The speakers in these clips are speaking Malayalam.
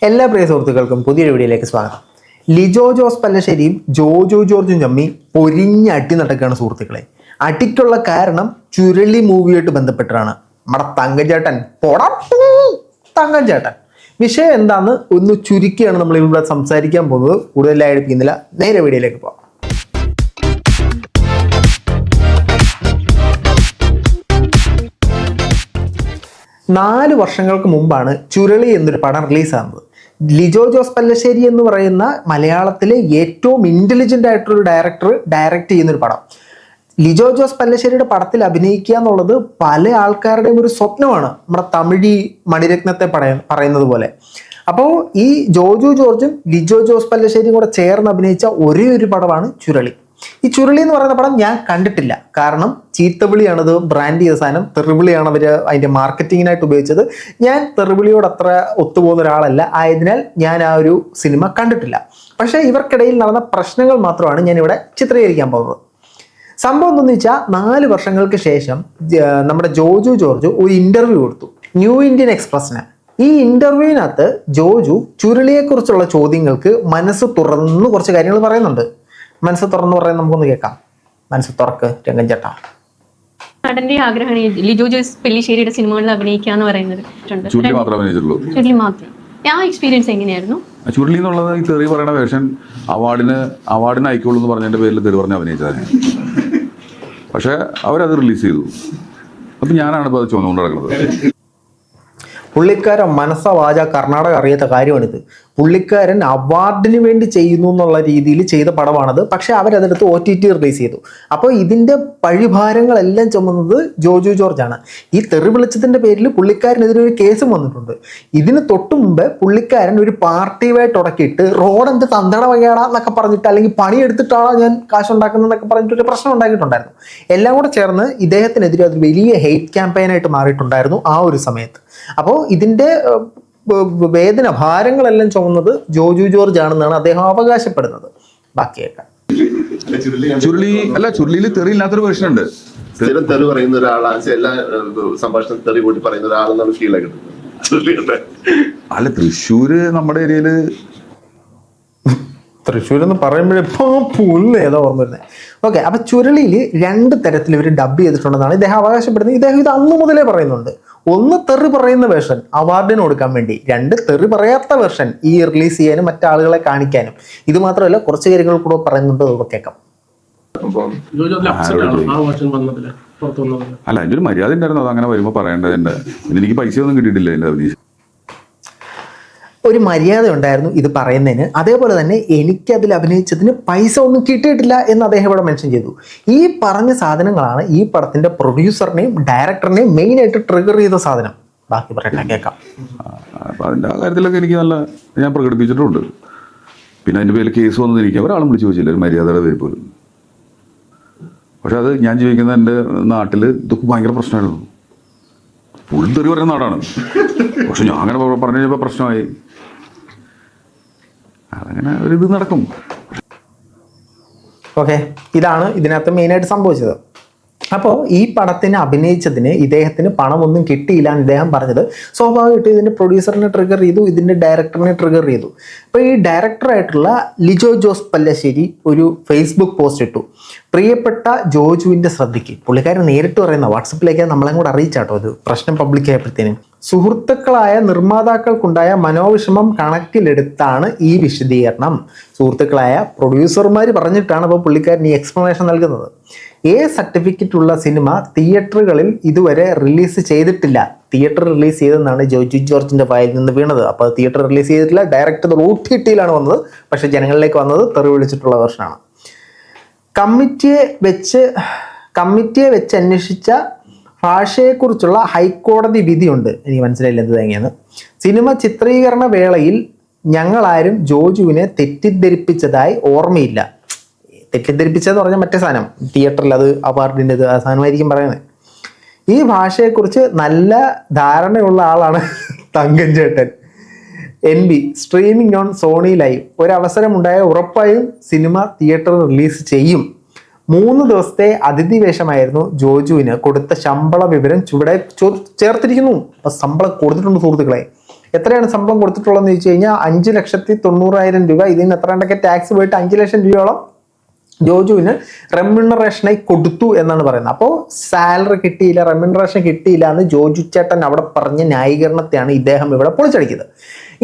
എല്ലാ പ്രിയ സുഹൃത്തുക്കൾക്കും പുതിയൊരു വീഡിയോയിലേക്ക് സ്വാഗതം. ലിജോ ജോസ് പല്ലശ്ശേരിയും ജോജു ജോർജും തമ്മി പൊരിഞ്ഞ അടി നടക്കുകയാണ് സുഹൃത്തുക്കളെ. അടിക്കുള്ള കാരണം ചുരുളി മൂവിയായിട്ട് ബന്ധപ്പെട്ടാണ്. നമ്മുടെ തങ്കഞ്ചേട്ടൻ തങ്കഞ്ചേട്ടൻ വിഷയം എന്താന്ന് ഒന്ന് ചുരുക്കിയാണ് നമ്മൾ ഇവിടെ സംസാരിക്കാൻ പോകുന്നത്. കൂടുതലായി എടുപ്പിക്കുന്നില്ല, നേരെ വീഡിയോയിലേക്ക് പോകാം. 4 വർഷങ്ങൾക്ക് മുമ്പാണ് ചുരുളി എന്നൊരു പടം റിലീസാകുന്നത്. ലിജോ ജോസ് പല്ലശ്ശേരി എന്ന് പറയുന്ന മലയാളത്തിലെ ഏറ്റവും ഇന്റലിജന്റ് ആയിട്ടുള്ള ഡയറക്ടർ ഡയറക്റ്റ് ചെയ്യുന്നൊരു പടം. ലിജോ ജോസ് പല്ലശ്ശേരിയുടെ പടത്തിൽ അഭിനയിക്കുക എന്നുള്ളത് പല ആൾക്കാരുടെയും ഒരു സ്വപ്നമാണ്, നമ്മുടെ തമിഴി മണിരത്നത്തെ പറയുന്നത് പോലെ. അപ്പോൾ ഈ ജോജു ജോർജും ലിജോ ജോസ് പല്ലശ്ശേരിയും കൂടെ ചേർന്ന് അഭിനയിച്ച ഒരേ ഒരു പടമാണ് ചുരുളി. ഈ ചുരുളി എന്ന് പറയുന്ന പടം ഞാൻ കണ്ടിട്ടില്ല, കാരണം ചീത്തവിളിയാണത് ബ്രാൻഡ് ചെയ്ത സാധനം, തെറിവിളിയാണ് അവർ അതിൻ്റെ മാർക്കറ്റിങ്ങിനായിട്ട് ഉപയോഗിച്ചത്. ഞാൻ തെറിവിളിയോട് അത്ര ഒത്തുപോകുന്ന ഒരാളല്ല, ആയതിനാൽ ഞാൻ ആ ഒരു സിനിമ കണ്ടിട്ടില്ല. പക്ഷേ ഇവർക്കിടയിൽ നടന്ന പ്രശ്നങ്ങൾ മാത്രമാണ് ഞാൻ ഇവിടെ ചിത്രീകരിക്കാൻ പോകുന്നത്. സംഭവം എന്തെന്ന് വെച്ചാൽ 4 വർഷങ്ങൾക്ക് ശേഷം നമ്മുടെ ജോജു ജോർജ് ഒരു ഇന്റർവ്യൂ കൊടുത്തു ന്യൂ ഇന്ത്യൻ എക്സ്പ്രസിന്. ഈ ഇന്റർവ്യൂവിനകത്ത് ജോജു ചുരുളിയെക്കുറിച്ചുള്ള ചോദ്യങ്ങൾക്ക് മനസ്സ് തുറന്ന് കുറച്ച് കാര്യങ്ങൾ പറയുന്നുണ്ട്. മനസ്സ് തുറന്ന് പറയാൻ നമുക്കൊന്ന് കേൾക്കാം. മനസ്സ് തുറക്ക് രംഗഞ്ചേട്ടാ. നടന്റെ ആഗ്രഹമാണ് ലിജോ ജോസ് പല്ലിശ്ശേരിയുടെ സിനിമകളിൽ അഭിനയിക്കാന്ന് പറയുന്നത്. ചുരുളി മാത്രമേ അഭിനയിച്ചുള്ളൂ. ചുരുളി മാത്രം. ആ എക്സ്പീരിയൻസ് എങ്ങനെയായിരുന്നു? ചുരുളി എന്നുള്ളത് ഈ തെറി പറയുന്ന വേഷൻ അവാർഡിന് അയക്കുള്ളൂ എന്ന് പറഞ്ഞതിന്റെ പേരിൽ തെറി പറഞ്ഞ് അഭിനയിച്ചതാണ്. പക്ഷെ അവരത് റിലീസ് ചെയ്തു. അപ്പം ഞാനാണ് ഇപ്പോൾ അത് ചുമന്നുകൊണ്ട് നടക്കുന്നത്. പുള്ളിക്കാരൻ മനസ്സ വാച കർണാടക അറിയാത്ത കാര്യമാണിത്. പുള്ളിക്കാരൻ അവാർഡിന് വേണ്ടി ചെയ്യുന്നു എന്നുള്ള രീതിയിൽ ചെയ്ത പടമാണത്. പക്ഷെ അവരതെടുത്ത് OTT റിലീസ് ചെയ്തു. അപ്പോൾ ഇതിൻ്റെ പഴിഭാരങ്ങളെല്ലാം ചുമന്നത് ജോജു ജോർജാണ്. ഈ തെറി വിളിച്ചതിൻ്റെ പേരിൽ പുള്ളിക്കാരനെതിരെ ഒരു കേസും വന്നിട്ടുണ്ട്. ഇതിന് തൊട്ട് മുമ്പ് പുള്ളിക്കാരൻ ഒരു പാർട്ടിയായിട്ട് ഉടക്കിയിട്ട് റോഡെന്ത് തന്തട വകയാടാ എന്നൊക്കെ പറഞ്ഞിട്ട്, അല്ലെങ്കിൽ പണിയെടുത്തിട്ടാണോ ഞാൻ കാശുണ്ടാക്കുന്നതെന്നൊക്കെ പറഞ്ഞിട്ട് ഒരു പ്രശ്നം ഉണ്ടാക്കിയിട്ടുണ്ടായിരുന്നു. എല്ലാം കൂടെ ചേർന്ന് ഇദ്ദേഹത്തിനെതിരെ അതൊരു വലിയ ഹെയ്റ്റ് ക്യാമ്പയിനായിട്ട് മാറിയിട്ടുണ്ടായിരുന്നു ആ ഒരു സമയത്ത്. അപ്പോൾ ഇതിൻ്റെ വേദന ഭാരങ്ങളെല്ലാം ചുമന്നത് ജോജു ജോർജ് ആണെന്നാണ് അദ്ദേഹം അവകാശപ്പെടുന്നത്. ബാക്കിയേക്കാം. ചുരുളിയിൽ തെറിയില്ലാത്തൊരു വേർഷൻ ഉണ്ട്. തെറി പറയുന്ന ഒരാളാണ്, എല്ലാ സംഭാഷണം തെറി കൂട്ടി പറയുന്ന ഒരാളെന്നാണ് ഫീൽ ആക്കുന്നത്. അല്ല, തൃശ്ശൂര് നമ്മുടെ ഏരിയയില് തൃശ്ശൂർ എന്ന് പറയുമ്പോഴേപ്പോ പുല്ല് ഏതാ ഓർമ്മ വരുന്നത്. ഓക്കെ, അപ്പൊ ചുരുളിയിൽ 2 തരത്തിൽ ഇവർ ഡബ് ചെയ്തിട്ടുണ്ടെന്നാണ് ഇദ്ദേഹം അവകാശപ്പെടുന്നത്. ഇദ്ദേഹം ഇത് അന്ന് മുതലേ പറയുന്നുണ്ട്. ഒന്ന് തെറി പറയുന്ന വേർഷൻ അവാർഡിന് കൊടുക്കാൻ വേണ്ടി, 2 തെറി പറയാത്ത വേർഷൻ ഈ റിലീസ് ചെയ്യാനും മറ്റാളുകളെ കാണിക്കാനും. ഇത് മാത്രമല്ല കുറച്ച് കാര്യങ്ങൾ കൂടെ പറയുന്നുണ്ട്, അത് കേൾക്കാം. അല്ല, അതിന്റെ ഒരു മര്യാദ ഉണ്ടായിരുന്നു. അത് അങ്ങനെ വരുമ്പോൾ പറയേണ്ടതുണ്ട്. എനിക്ക് പൈസ ഒന്നും കിട്ടിയിട്ടില്ല എന്റെ അഭിനയിച്ച്. ഒരു മര്യാദ ഉണ്ടായിരുന്നു ഇത് പറയുന്നതിന്. അതേപോലെ തന്നെ എനിക്കതിൽ അഭിനയിച്ചതിന് പൈസ ഒന്നും കിട്ടിയിട്ടില്ല എന്ന് അദ്ദേഹം ഇവിടെ മെൻഷൻ ചെയ്തു. ഈ പറഞ്ഞ സാധനങ്ങളാണ് ഈ പടത്തിന്റെ പ്രൊഡ്യൂസറിനെയും ഡയറക്ടറിനെയും മെയിനായിട്ട് ട്രിഗർ ചെയ്ത സാധനം. ബാക്കി പറയട്ടെ, കേൾക്കാം. അപ്പം അതിൻ്റെ ആ കാര്യത്തിലൊക്കെ എനിക്ക് ഞാൻ പ്രകടിപ്പിച്ചിട്ടുണ്ട്. പിന്നെ അതിൻ്റെ പേരിൽ കേസ് വന്നിരിക്കുക ഒരാളും വിളിച്ചു ചോദിച്ചില്ല, ഒരു മര്യാദയുടെ പേര് പോലും. പക്ഷെ അത് ഞാൻ ജീവിക്കുന്ന എൻ്റെ നാട്ടിൽ ഇതൊക്കെ ഭയങ്കര പ്രശ്നമായിരുന്നു. ഫുൾ തെറി പറയുന്ന നാടാണ്. പക്ഷെ ഞാൻ അങ്ങനെ പറഞ്ഞു കഴിഞ്ഞപ്പോൾ പ്രശ്നമായി. അതങ്ങനെ ഒരിത് നടക്കും. ഓക്കെ, ഇതാണ് ഇതിനകത്ത് മെയിനായിട്ട് സംഭവിച്ചത്. അപ്പോൾ ഈ പടത്തിന് അഭിനയിച്ചതിന് ഇദ്ദേഹത്തിന് പണമൊന്നും കിട്ടിയില്ല എന്ന് ഇദ്ദേഹം പറഞ്ഞത് സ്വാഭാവികമായിട്ടും ഇതിൻ്റെ പ്രൊഡ്യൂസറിനെ ട്രിഗർ ചെയ്തു, ഇതിൻ്റെ ഡയറക്ടറിനെ ട്രിഗർ ചെയ്തു. അപ്പോൾ ഈ ഡയറക്ടറായിട്ടുള്ള ലിജോ ജോസ് പല്ലശ്ശേരി ഒരു ഫേസ്ബുക്ക് പോസ്റ്റ് ഇട്ടു. പ്രിയപ്പെട്ട ജോജുവിൻ്റെ ശ്രദ്ധയ്ക്ക്, പുള്ളിക്കാരൻ നേരിട്ട് പറയുന്ന വാട്സപ്പിലേക്ക് നമ്മളെ കൂടെ അറിയിച്ചാട്ടോ ഇത് പ്രശ്നം പബ്ലിക് ആയപ്പോഴത്തേനും, സുഹൃത്തുക്കളായ നിർമ്മാതാക്കൾക്കുണ്ടായ മനോവിഷമം കണക്കിലെടുത്താണ് ഈ വിശദീകരണം. സുഹൃത്തുക്കളായ പ്രൊഡ്യൂസർമാർ പറഞ്ഞിട്ടാണ് ഇപ്പോൾ പുള്ളിക്കാരൻ ഈ എക്സ്പ്ലനേഷൻ നൽകുന്നത്. സർട്ടിഫിക്കറ്റ് ഉള്ള സിനിമ തിയേറ്ററുകളിൽ ഇതുവരെ റിലീസ് ചെയ്തിട്ടില്ല. തിയേറ്റർ റിലീസ് ചെയ്തെന്നാണ് ജോജു ജോർജിന്റെ വായിൽ നിന്ന് വീണത്. അപ്പോൾ തിയേറ്റർ റിലീസ് ചെയ്തിട്ടില്ല, ഡയറക്റ്റ് OTTയിലാണ് വന്നത്. പക്ഷെ ജനങ്ങളിലേക്ക് വന്നത് തെറി വിളിച്ചിട്ടുള്ള വേർഷനാണ്. കമ്മിറ്റിയെ വെച്ച് അന്വേഷിച്ച ഭാഷയെക്കുറിച്ചുള്ള ഹൈക്കോടതി വിധിയുണ്ട്. എനിക്ക് മനസ്സിലായില്ല എന്ത് തേങ്ങയാണ്. സിനിമ ചിത്രീകരണ വേളയിൽ ഞങ്ങളാരും ജോജുവിനെ തെറ്റിദ്ധരിപ്പിച്ചതായി ഓർമ്മയില്ല. തെറ്റിദ്ധരിപ്പിച്ചതെന്ന് പറഞ്ഞാൽ മറ്റേ സാധനം, തിയേറ്ററിൽ അത് അവാർഡിൻ്റെ ആ സാധനമായിരിക്കും പറയുന്നത്. ഈ ഭാഷയെക്കുറിച്ച് നല്ല ധാരണയുള്ള ആളാണ് തങ്കഞ്ചേട്ടൻ. NB streaming on Sony Live. ഒരവസരമുണ്ടായ ഉറപ്പായും സിനിമ തിയേറ്ററിൽ റിലീസ് ചെയ്യും. 3 ദിവസത്തെ അതിഥി വേഷമായിരുന്നു ജോജുവിന് കൊടുത്ത ശമ്പള വിവരം ചുവടെ ചേർത്തിരിക്കുന്നു. അപ്പം ശമ്പളം കൊടുത്തിട്ടുണ്ട് സുഹൃത്തുക്കളെ. എത്രയാണ് ശമ്പളം കൊടുത്തിട്ടുള്ളതെന്ന് ചോദിച്ചു കഴിഞ്ഞാൽ 5,90,000 രൂപ. ഇതിന് എത്രണ്ടൊക്കെ ടാക്സ് പോയിട്ട് 5 ലക്ഷം രൂപയോളം ജോജുവിന് റെമ്യൂണറേഷനായി കൊടുത്തു എന്നാണ് പറയുന്നത്. അപ്പോൾ സാലറി കിട്ടിയില്ല, റെമ്യൂണറേഷൻ കിട്ടിയില്ല എന്ന് ജോജു ചേട്ടൻ അവിടെ പറഞ്ഞ ന്യായീകരണത്തെയാണ് ഇദ്ദേഹം ഇവിടെ പൊളിച്ചടിക്കുന്നത്.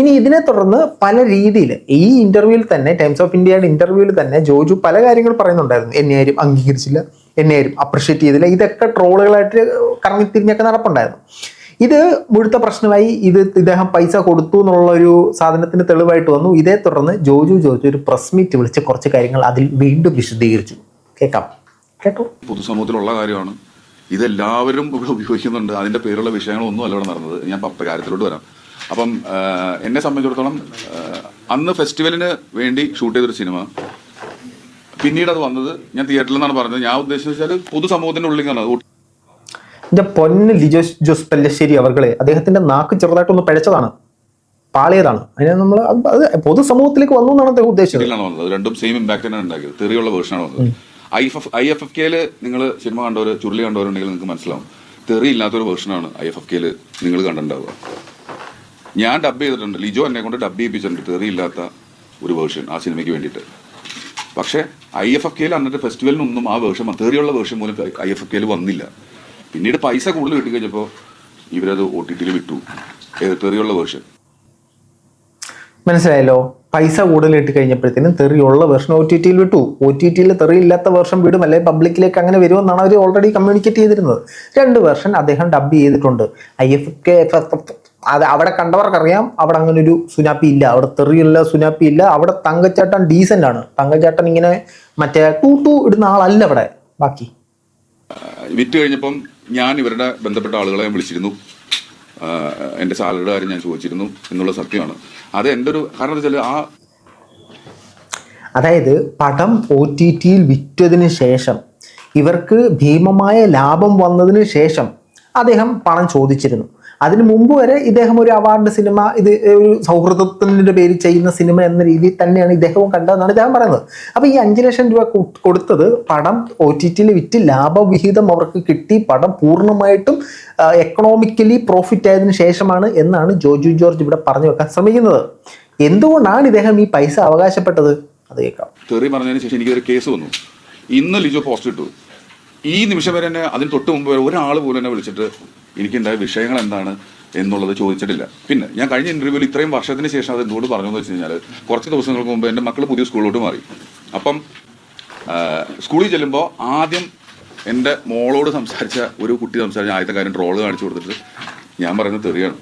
ഇനി ഇതിനെ തുടർന്ന് പല രീതിയിൽ ഈ ഇന്റർവ്യൂവിൽ തന്നെ, ടൈംസ് ഓഫ് ഇന്ത്യയുടെ ഇന്റർവ്യൂവിൽ തന്നെ ജോജു പല കാര്യങ്ങൾ പറയുന്നുണ്ടായിരുന്നു. എന്നെ ആരും അംഗീകരിച്ചില്ല, എന്നെ ആരും അപ്രിഷ്യേറ്റ് ചെയ്തില്ല, ഇതൊക്കെ ട്രോളുകളായിട്ട് കറങ്ങിത്തിരിഞ്ഞൊക്കെ നടപ്പുണ്ടായിരുന്നു. ഇത് മുഴുത്ത പ്രശ്നമായി. ഇദ്ദേഹം പൈസ കൊടുത്തു എന്നുള്ള ഒരു സാധനത്തിന് തെളിവായിട്ട് വന്നു. ഇതേ തുടർന്ന് ജോജു ഒരു പ്രസ് മീറ്റ് വിളിച്ച് കുറച്ച് കാര്യങ്ങൾ അതിൽ വീണ്ടും വിശദീകരിച്ചു. കേട്ടോ. പൊതുസമൂഹത്തിലുള്ള കാര്യമാണ്, ഇതെല്ലാവരും ഇവിടെ ഉപയോഗിക്കുന്നുണ്ട്. അതിന്റെ പേരുള്ള വിഷയങ്ങളൊന്നും അല്ല ഇവിടെ നടന്നത്. ഞാൻ കാര്യത്തിലോട്ട് വരാം. അപ്പം എന്നെ സംബന്ധിച്ചിടത്തോളം അന്ന് ഫെസ്റ്റിവലിന് വേണ്ടി ഷൂട്ട് ചെയ്തൊരു സിനിമ, പിന്നീട് അത് വന്നത് ഞാൻ തിയേറ്ററിൽ നിന്നാണ് പറഞ്ഞത്. ഞാൻ ഉദ്ദേശിച്ചാൽ പൊതുസമൂഹത്തിന്റെ ഉള്ളിൽ നിന്നാണ്. എന്റെ പൊന്ന് ലിജോ ജോസ് പെല്ലശ്ശേരി അവർകളെ, അദ്ദേഹത്തിന്റെ നാക്ക് ചെറുതായിട്ടൊന്ന് പിഴച്ചതാണ്, പാളിയതാണ്. അതിനെ നമ്മൾ അത് പൊതുസമൂഹത്തിലേക്ക് വന്നു എന്നാണ് അദ്ദേഹം ഉദ്ദേശിച്ചത്. രണ്ടും സെയിം ഇമ്പാക്ട് തന്നെയാണ് ഉണ്ടാക്കിയത്. തെറിയുള്ള വേർഷനാണ് വന്നത്. IFFK-ല് നിങ്ങൾ സിനിമ കണ്ടവർ, ചുരുളി കണ്ടവരുണ്ടെങ്കിൽ നിങ്ങൾക്ക് മനസ്സിലാവും, തെറി ഇല്ലാത്തൊരു വേർഷനാണ് IFFK-ല് നിങ്ങൾ കണ്ടിട്ടുണ്ടാവുക. ഞാൻ ഡബ് ചെയ്തിട്ടുണ്ട്, ലിജോ എന്നെ കൊണ്ട് ഡബ് ചെയ്യിപ്പിച്ചിട്ടുണ്ട് തെറി ഇല്ലാത്ത ഒരു വേർഷൻ ആ സിനിമയ്ക്ക് വേണ്ടിയിട്ട്. പക്ഷേ IFFK-ല് അന്നത്തെ ഫെസ്റ്റിവലിനൊന്നും ആ വേർഷൻ, തെറിയുള്ള വേർഷൻ പോലും IFFK-ല് വന്നില്ല. പിന്നീട് പൈസ കൂടുതൽ കിട്ടിക്കഴിഞ്ഞപ്പോൾ ഇവരത് OTT-ൽ വിട്ടു, തെറിയുള്ള വേർഷൻ. മനസ്സിലായല്ലോ, പൈസ കൂടുതൽ ഇട്ട് കഴിഞ്ഞപ്പോഴത്തേനും തെറിയുള്ള വേർഷൻ OTT-ൽ വിട്ടു. OTT-ൽ തെറി ഇല്ലാത്ത വേർഷൻ വിടും, അല്ലെങ്കിൽ പബ്ലിക്കിലേക്ക് അങ്ങനെ വരുമെന്നാണ് അവർ ഓൾറെഡി കമ്മ്യൂണിക്കേറ്റ് ചെയ്തിരുന്നത്. 2 വേർഷൻ അദ്ദേഹം ഡബ് ചെയ്തിട്ടുണ്ട്. IFFK അത് അവിടെ കണ്ടവർക്കറിയാം, അവിടെ അങ്ങനെ ഒരു സുനാപ്പി ഇല്ല, അവിടെ തെറിയുള്ള സുനാപ്പി ഇല്ല. അവിടെ തങ്കച്ചാട്ടൻ ഡീസൻ്റ് ആണ്. തങ്കച്ചാട്ടൻ ഇങ്ങനെ മറ്റേ ടൂട്ടു ഇടുന്ന ആളല്ല അവിടെ. ബാക്കി വിറ്റ് കഴിഞ്ഞപ്പം ഞാൻ ഇവരുടെ ബന്ധപ്പെട്ട ആളുകളെ വിളിച്ചിരുന്നു, എൻ്റെ സാലറിയുടെ കാര്യം ഞാൻ ചോദിച്ചിരുന്നു എന്നുള്ള സത്യമാണ്. അത് എൻ്റെ ഒരു കാരണം എന്താ വെച്ചാൽ അതായത് പടം OTT-ൽ വിറ്റതിന് ശേഷം, ഇവർക്ക് ഭീമമായ ലാഭം വന്നതിന് ശേഷം അദ്ദേഹം പണം ചോദിച്ചിരുന്നു. അതിനു മുമ്പ് വരെ ഇദ്ദേഹം ഒരു അവാർഡ് സിനിമ, ഇത് ഒരു സൗഹൃദത്തിൻ്റെ പേരിൽ ചെയ്യുന്ന സിനിമ എന്ന രീതിയിൽ തന്നെയാണ് ഇദ്ദേഹവും കണ്ടതെന്നാണ് ഇദ്ദേഹം പറയുന്നത്. അപ്പോൾ ഈ 5 ലക്ഷം രൂപ കൊടുത്തത് പടം OTT-ൽ വിറ്റ് ലാഭവിഹിതം അവർക്ക് കിട്ടി, പടം പൂർണ്ണമായിട്ടും എക്കണോമിക്കലി പ്രോഫിറ്റ് ആയതിനു ശേഷമാണ് എന്നാണ് ജോജു ജോർജ് ഇവിടെ പറഞ്ഞു വെക്കാൻ ശ്രമിക്കുന്നത്. എന്തുകൊണ്ടാണ് ഇദ്ദേഹം ഈ പൈസ അവകാശപ്പെട്ടത്? അത് കേൾക്കാം. തെറി പറഞ്ഞതിന് ശേഷം എനിക്കൊരു കേസ് വന്നു. ഇന്ന് ലിജോ പോസ്റ്റ് ഇട്ടു. ഈ നിമിഷം വരെ തന്നെ, അതിന് തൊട്ട് മുമ്പ് വരെ ഒരാൾ പോലും എന്നെ വിളിച്ചിട്ട് എനിക്കുണ്ടായ വിഷയങ്ങൾ എന്താണ് എന്നുള്ളത് ചോദിച്ചിട്ടില്ല. പിന്നെ ഞാൻ കഴിഞ്ഞ ഇന്റർവ്യൂവിൽ ഇത്രയും വർഷത്തിന് ശേഷം അത് എന്തുകൊണ്ട് പറഞ്ഞു എന്ന് വെച്ച് കഴിഞ്ഞാൽ, കുറച്ച് ദിവസങ്ങൾക്ക് മുമ്പ് എൻ്റെ മക്കൾ പുതിയ സ്കൂളിലോട്ട് മാറി. അപ്പം സ്കൂളിൽ ചെല്ലുമ്പോൾ ആദ്യം എൻ്റെ മോളോട് സംസാരിച്ച ഒരു കുട്ടി സംസാരിച്ച ആദ്യത്തെ കാര്യം ട്രോള് കാണിച്ചു കൊടുത്തിട്ട് ഞാൻ പറയുന്നത് തെറിയാണ്.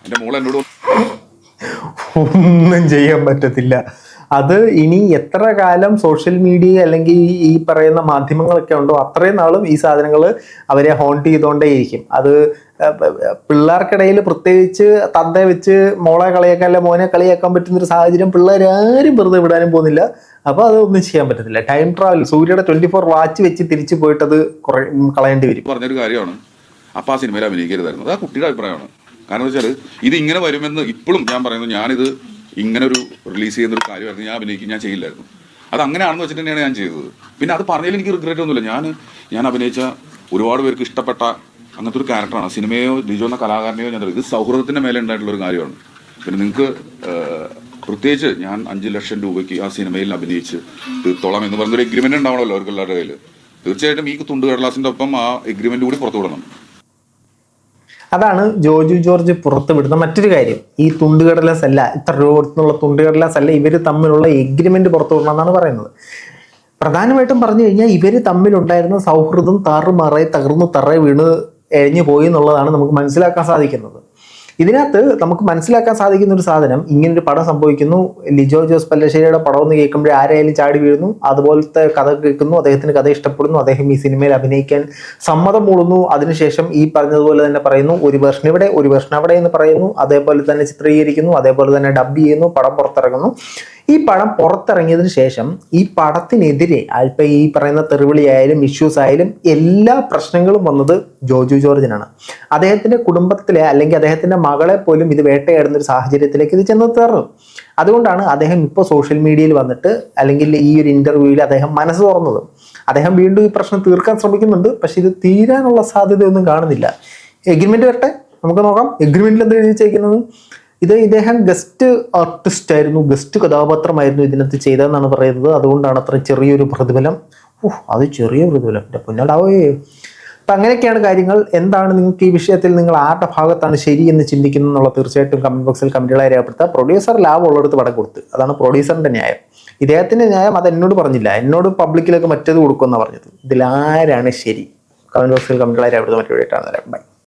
എൻ്റെ മോൾ എന്നോട് ഒന്നും ചെയ്യാൻ പറ്റത്തില്ല. അത് ഇനി എത്ര കാലം സോഷ്യൽ മീഡിയ അല്ലെങ്കിൽ ഈ പറയുന്ന മാധ്യമങ്ങളൊക്കെ ഉണ്ടോ അത്രയും നാളും ഈ സാധനങ്ങൾ അവരെ ഹോണ്ട് ചെയ്തുകൊണ്ടേയിരിക്കും. അത് പിള്ളേർക്കിടയിൽ പ്രത്യേകിച്ച് തന്തയെ വെച്ച് മോളെ കളിയാക്കാൻ അല്ലെ മോനെ കളിയാക്കാൻ പറ്റുന്നൊരു സാഹചര്യം പിള്ളേരാരും വെറുതെ വിടാനും പോകുന്നില്ല. അപ്പോൾ അതൊന്നും ചെയ്യാൻ പറ്റത്തില്ല. ടൈം ട്രാവൽ, സൂര്യയുടെ 24 വാച്ച് വെച്ച് തിരിച്ചു പോയിട്ട് അത് കുറെ കളയേണ്ടി വരും. പറഞ്ഞൊരു കാര്യമാണ്. അപ്പോൾ ആ സിനിമയിൽ അഭിനയിക്കരുതായിരുന്നു. അത് ആ കുട്ടിയുടെ അഭിപ്രായമാണ്. കാരണം എന്താ വെച്ചാൽ ഇത് ഇങ്ങനെ വരുമെന്ന് ഇപ്പോഴും ഞാൻ പറയുന്നത്, ഞാനിത് ഇങ്ങനെ ഒരു റിലീസ് ചെയ്യുന്നൊരു കാര്യമായിരുന്നു, ഞാൻ ചെയ്യില്ലായിരുന്നു. അത് അങ്ങനെയാണെന്ന് വെച്ചിട്ട് തന്നെയാണ് ഞാൻ ചെയ്തത്. പിന്നെ അത് പറഞ്ഞതിൽ എനിക്ക് റിഗ്രറ്റ് ഒന്നുമില്ല. ഞാൻ അഭിനയിച്ച ഒരുപാട് പേർക്ക് ഇഷ്ടപ്പെട്ട അങ്ങനത്തെ ഒരു ക്യാരക്ടറാണ്. സിനിമയോ ലിജോ എന്ന കലാകാരനെയോ ഞാൻ ഇത് സൗഹൃദത്തിൻ്റെ മേലെ ഉണ്ടായിട്ടുള്ളൊരു കാര്യമാണ്. പിന്നെ നിങ്ങൾക്ക് പ്രത്യേകിച്ച് ഞാൻ 5 ലക്ഷം രൂപയ്ക്ക് ആ സിനിമയിൽ അഭിനയിച്ച് തീർത്തോളം എന്ന് പറഞ്ഞൊരു എഗ്രിമെൻ്റ് ഉണ്ടാവണമല്ലോ അവർക്ക് എല്ലാവരുടെ കയ്യിൽ. തീർച്ചയായിട്ടും ഈ തുണ്ടുകടലാസിൻ്റെ ഒപ്പം ആ എഗ്രിമെൻ്റ് കൂടി പുറത്തു വിടണം. അതാണ് ജോജു ജോർജ് പുറത്ത് വിടുന്ന മറ്റൊരു കാര്യം. ഈ തുണ്ടുകടലാസ് അല്ല, ഇത്ര രൂപ കൊടുത്തുള്ള തുണ്ടുകടലാസ് അല്ല, ഇവർ തമ്മിലുള്ള എഗ്രിമെന്റ് പുറത്തു വിടണമെന്നാണ് പറയുന്നത്. പ്രധാനമായിട്ടും പറഞ്ഞു കഴിഞ്ഞാൽ ഇവർ തമ്മിലുണ്ടായിരുന്ന സൗഹൃദം താറുമാറായി തകർന്നു തറ വീണ് എഴഞ്ഞു പോയി എന്നുള്ളതാണ് നമുക്ക് മനസ്സിലാക്കാൻ സാധിക്കുന്നത്. ഇതിനകത്ത് നമുക്ക് മനസ്സിലാക്കാൻ സാധിക്കുന്ന ഒരു സാധനം, ഇങ്ങനൊരു പടം സംഭവിക്കുന്നു, ലിജോ ജോസ് പെല്ലശ്ശേരിയുടെ പടം എന്ന് കേൾക്കുമ്പോൾ ആരായാലും ചാടി വീഴുന്നു. അതുപോലത്തെ കഥ കേൾക്കുന്നു, അദ്ദേഹത്തിന് കഥ ഇഷ്ടപ്പെടുന്നു, അദ്ദേഹം ഈ സിനിമയിൽ അഭിനയിക്കാൻ സമ്മതം മൂളുന്നു. അതിനുശേഷം ഈ പറഞ്ഞതുപോലെ തന്നെ പറയുന്നു, ഒരു വേർഷൻ ഇവിടെ ഒരു വേർഷൻ അവിടെ എന്ന് പറയുന്നു. അതേപോലെ തന്നെ ചിത്രീകരിക്കുന്നു, അതേപോലെ തന്നെ ഡബ് ചെയ്യുന്നു, പടം പുറത്തിറങ്ങുന്നു. ഈ പടം പുറത്തിറങ്ങിയതിന് ശേഷം ഈ പടത്തിനെതിരെ ഇപ്പം ഈ പറയുന്ന തെറിവിളി ആയാലും ഇഷ്യൂസ് ആയാലും എല്ലാ പ്രശ്നങ്ങളും വന്നത് ജോജു ജോർജിനാണ്. അദ്ദേഹത്തിന്റെ കുടുംബത്തിലെ അല്ലെങ്കിൽ അദ്ദേഹത്തിന്റെ മകളെ പോലും ഇത് വേട്ടയാടുന്ന ഒരു സാഹചര്യത്തിലേക്ക് ഇത് ചെന്ന് തീർന്നു. അതുകൊണ്ടാണ് അദ്ദേഹം ഇപ്പോൾ സോഷ്യൽ മീഡിയയിൽ വന്നിട്ട് അല്ലെങ്കിൽ ഈ ഒരു ഇന്റർവ്യൂവിൽ അദ്ദേഹം മനസ്സ് തുറന്നത്. അദ്ദേഹം വീണ്ടും ഈ പ്രശ്നം തീർക്കാൻ ശ്രമിക്കുന്നുണ്ട്, പക്ഷെ ഇത് തീരാനുള്ള സാധ്യതയൊന്നും കാണുന്നില്ല. എഗ്രിമെന്റ് വരട്ടെ, നമുക്ക് നോക്കാം. എഗ്രിമെന്റിൽ എന്താ എഴുതി വെച്ചേക്കുന്നത്? ഇദ്ദേഹം ഗസ്റ്റ് ആർട്ടിസ്റ്റ് ആയിരുന്നു, ഗസ്റ്റ് കഥാപാത്രമായിരുന്നു ഇതിനകത്ത് ചെയ്തതെന്നാണ് പറയുന്നത്. അതുകൊണ്ടാണ് അത്ര ചെറിയൊരു പ്രതിഫലം. അത് ചെറിയ പ്രതിഫലം, എൻ്റെ പൊന്നടാവേ. അപ്പം അങ്ങനെയൊക്കെയാണ് കാര്യങ്ങൾ. എന്താണ് നിങ്ങൾക്ക് ഈ വിഷയത്തിൽ, നിങ്ങൾ ആരുടെ ഭാഗത്താണ് ശരി എന്ന് ചിന്തിക്കുന്നത് എന്നുള്ള തീർച്ചയായിട്ടും കമന്റ് ബോക്സിൽ കമന്റുകളായി രേഖപ്പെടുത്തുക. പ്രൊഡ്യൂസർ ലാഭം ഉള്ളിടത്ത് പടം കൊടുത്ത്, അതാണ് പ്രൊഡ്യൂസറിന്റെ ന്യായം. ഇദ്ദേഹത്തിന്റെ ന്യായം അത് എന്നോട് പറഞ്ഞില്ല, എന്നോട് പബ്ലിക്കിലേക്ക് മറ്റേത് കൊടുക്കുമെന്നാണ് പറഞ്ഞത്. ഇതിലാരാണ് ശരി? കമന്റ് ബോക്സിൽ കമന്റുകളായി രേഖപ്പെടുത്തുക. മറ്റൊരു വീഡിയോ കാണുന്നവരെ ബൈ.